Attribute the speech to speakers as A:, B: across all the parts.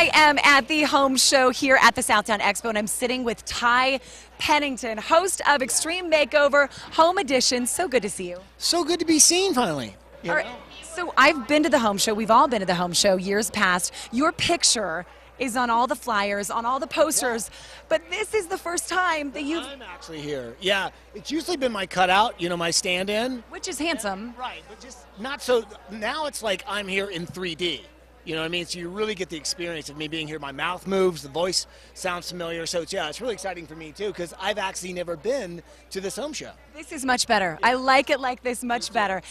A: I am at the home show here at the Southtown Expo, and I'm sitting with Ty Pennington, host of Extreme Makeover Home Edition. So good to see you.
B: So good to be seen finally.
A: All right, so I've been to the home show. We've all been to the home show years past. Your picture is on all the flyers, on all the posters, but this is the first time that you've...
B: I'm actually here. Yeah, it's usually been my cutout, my stand-in.
A: Which is handsome.
B: Right, but just not so... Now it's like I'm here in 3D. You know what I mean? So you really get the experience of me being here. My mouth moves, the voice sounds familiar. So it's really exciting for me too, because I've actually never been to this home show.
A: This is much better. I like it like this much better.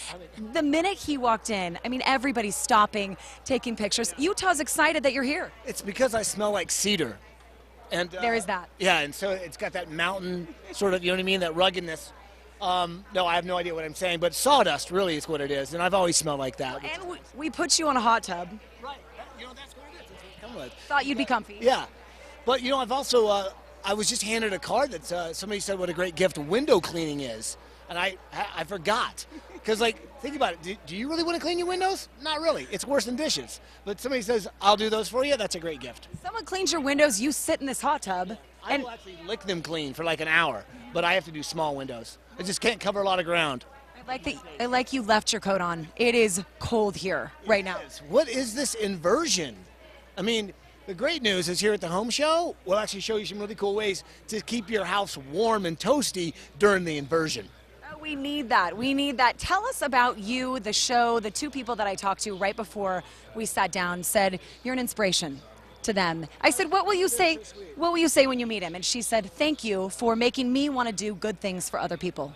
A: The minute he walked in, I mean, everybody's stopping, taking pictures. Utah's excited that you're here.
B: It's because I smell like cedar. And
A: there is that.
B: Yeah, and so it's got that mountain sort of, you know what I mean, that ruggedness. No, I have no idea what I'm saying, but sawdust really is what it is, and I've always smelled like that.
A: And we put you on a hot tub.
B: Right, that's what it is. That's what it's coming with.
A: Thought you'd be comfy.
B: Yeah, but I've also, I was just handed a card that somebody said what a great gift window cleaning is, and I forgot. Because, think about it. Do you really want to clean your windows? Not really. It's worse than dishes. But somebody says, I'll do those for you, that's a great gift.
A: Someone cleans your windows, you sit in this hot tub.
B: I will actually lick them clean for like an hour, but I have to do small windows. I just can't cover a lot of ground.
A: I like you left your coat on. It is cold here right now.
B: What is this inversion? I mean, the great news is here at the home show, we'll actually show you some really cool ways to keep your house warm and toasty during the inversion.
A: We need that. We need that. Tell us about you, the show. The two people that I talked to right before we sat down said you're an inspiration to them. I said, what will you say? What will you say when you meet him? And she said, thank you for making me want to do good things for other people.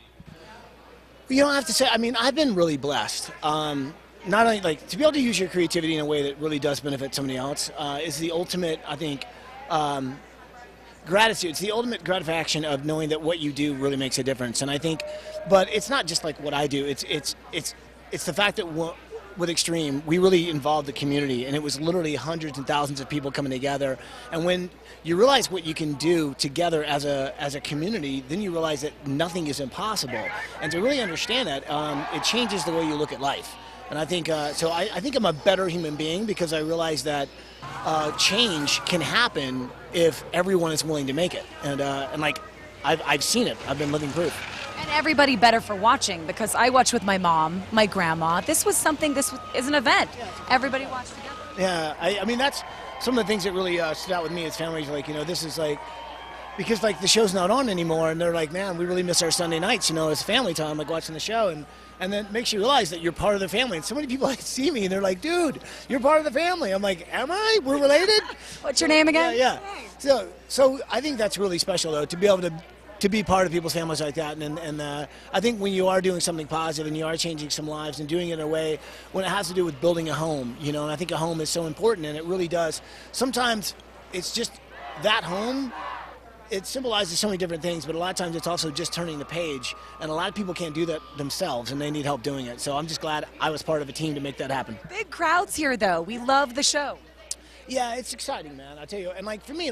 B: I have to say, I mean, I've been really blessed. Not only to be able to use your creativity in a way that really does benefit somebody else is the ultimate, I think, gratitude. It's the ultimate gratification of knowing that what you do really makes a difference. And I think, but it's not just like what I do. It's the fact that with Extreme, we really involved the community, and it was literally hundreds and thousands of people coming together. And when you realize what you can do together as a community, then you realize that nothing is impossible. And to really understand that, it changes the way you look at life. And I think so. I think I'm a better human being because I realize that change can happen if everyone is willing to make it. And I've seen it. I've been living proof.
A: And everybody better for watching, because I watch with my mom, my grandma. This is an event. Everybody watched together.
B: Yeah, I mean, that's some of the things that really stood out with me as families. This is because the show's not on anymore, and they're like, man, we really miss our Sunday nights, as family time, watching the show. And then it makes you realize that you're part of the family. And so many people see me, and they're like, dude, you're part of the family. I'm like, am I? We're related?
A: What's your name again?
B: Yeah. So I think that's really special, though, to be able to be part of people's families like that. And I think when you are doing something positive and you are changing some lives and doing it in a way when it has to do with building a home, and I think a home is so important, and it really does. Sometimes it's just that home, it symbolizes so many different things, but a lot of times it's also just turning the page, and a lot of people can't do that themselves, and they need help doing it. So I'm just glad I was part of a team to make that happen.
A: Big crowds here, though. We love the show.
B: Yeah, it's exciting, man. I tell you, and for me,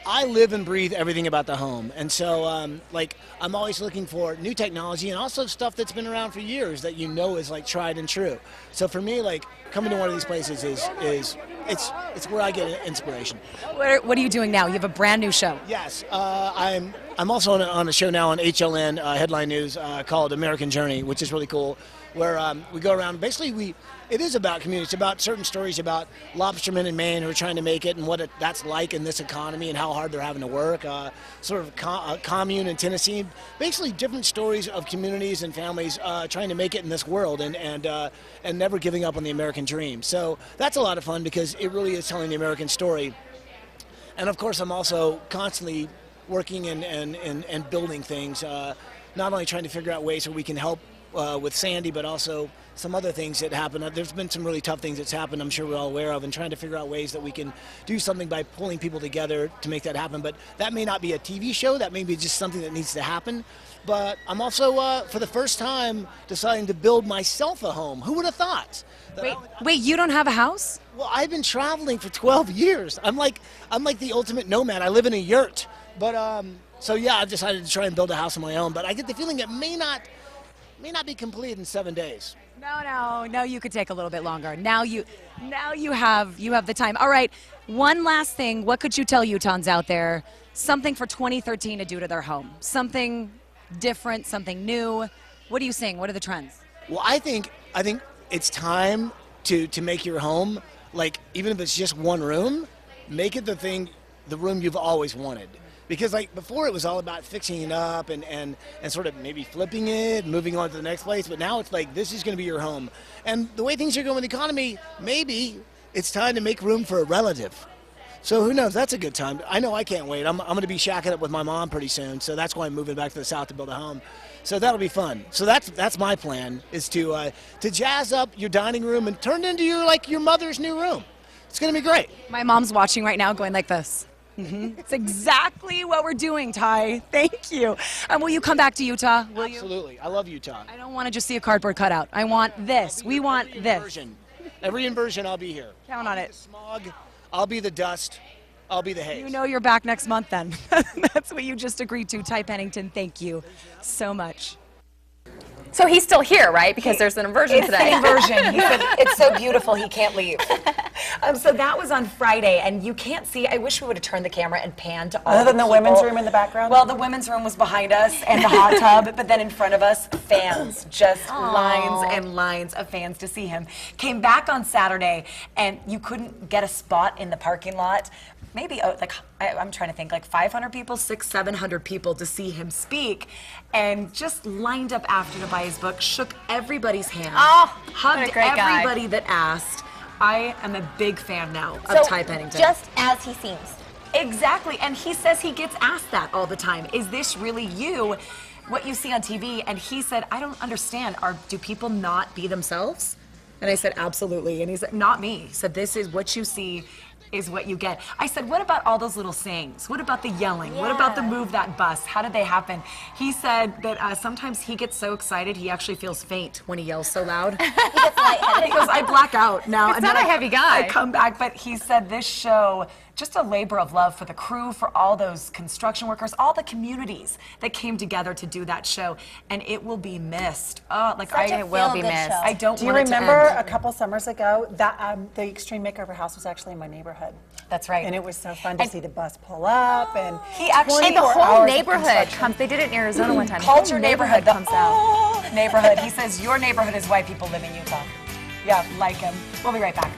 B: I live and breathe everything about the home. And so, I'm always looking for new technology and also stuff that's been around for years that is tried and true. So for me, coming to one of these places is it's where I get inspiration.
A: What are you doing now? You have a brand new show.
B: Yes, I'm also on a show now on HLN Headline News called American Journey, which is really cool, where we go around. Basically, it is about community. It's about certain stories about lobstermen in Maine who are trying to make it and what that's like in this economy and how hard they're having to work. Sort of commune in Tennessee. Basically, different stories of communities and families trying to make it in this world and never giving up on the American dream. So that's a lot of fun because it really is telling the American story. And of course, I'm also constantly working and building things. Not only trying to figure out ways where we can help with Sandy, but also some other things that happen. There's been some really tough things that's happened, I'm sure we're all aware of, and trying to figure out ways that we can do something by pulling people together to make that happen. But that may not be a TV show, that may be just something that needs to happen. But I'm also, for the first time, deciding to build myself a home. Who would have thought?
A: Wait, you don't have a house?
B: Well, I've been traveling for 12 years. I'm like the ultimate nomad. I live in a yurt. But, so yeah, I've decided to try and build a house of my own. But I get the feeling it may not be complete in 7 days.
A: No, you could take a little bit longer. Now you have the time. All right, one last thing. What could you tell Utahns out there? Something for 2013 to do to their home. Something different, something new. What are you seeing? What are the trends?
B: Well, I think it's time to make your home, like, even if it's just one room, make it the room you've always wanted. Because like before it was all about fixing it up and sort of maybe flipping it, moving on to the next place, but now it's like this is going to be your home. And the way things are going with the economy, maybe it's time to make room for a relative. So who knows? That's a good time. I know I can't wait. I'm going to be shacking up with my mom pretty soon, so that's why I'm moving back to the South to build a home. So that'll be fun. So that's my plan, is to jazz up your dining room and turn it into your mother's new room. It's going to be great.
A: My mom's watching right now going like this. It's exactly what we're doing, Ty. Thank you. And will you come back to Utah? Will
B: Absolutely.
A: you?
B: I love Utah.
A: I don't want to just see a cardboard cutout. I want this. We want this.
B: Every inversion, I'll be here.
A: Count on it.
B: The smog, I'll be the dust, I'll be the haze.
A: You know you're back next month then. That's what you just agreed to. Ty Pennington, thank you so much.
C: So he's still here, right? Because there's an inversion today.
A: Inversion. He said, it's so beautiful, he can't leave. So that was on Friday, and you can't see. I wish we would have turned the camera and panned to all
D: Other than the
A: people.
D: women's room in the background?
A: Well, the women's room was behind us and the hot tub, but then in front of us, fans. Just lines and lines of fans to see him. Came back on Saturday, and you couldn't get a spot in the parking lot. Maybe I'm trying to think, like 500 people, 600-700 people to see him speak, and just lined up after to buy his book, shook everybody's hand, hugged everybody that asked. I am a big fan now of Ty Pennington.
C: Just as he seems.
A: Exactly, and he says he gets asked that all the time. Is this really you, what you see on TV? And he said, I don't understand. Do people not be themselves? And I said, absolutely. And he said, not me. He said, this is what you see is what you get. I said, what about all those little sayings? What about the yelling? What about the move that bus? How did they happen? He said that sometimes he gets so excited he actually feels faint when he yells so loud. He gets lightheaded. He goes, I black out now.
C: He's not a heavy guy.
A: I come back, but he said this show, just a labor of love for the crew, for all those construction workers, all the communities that came together to do that show, and it will be missed. Oh, like
C: It will be missed.
A: I don't
D: Do you
A: want it to
D: remember
A: end.
D: a couple summers ago that the Extreme Makeover House was actually in my neighborhood?
A: That's right.
D: And it was so fun to see the bus pull up and
A: He actually-
C: And the
D: 24
C: whole
D: hours of
C: neighborhood
D: construction.
C: comes. They did it in Arizona one time.
A: Culture
C: The whole
A: neighborhood
C: comes out.
A: neighborhood. He says your neighborhood is why people live in Utah. Yeah, like him. We'll be right back.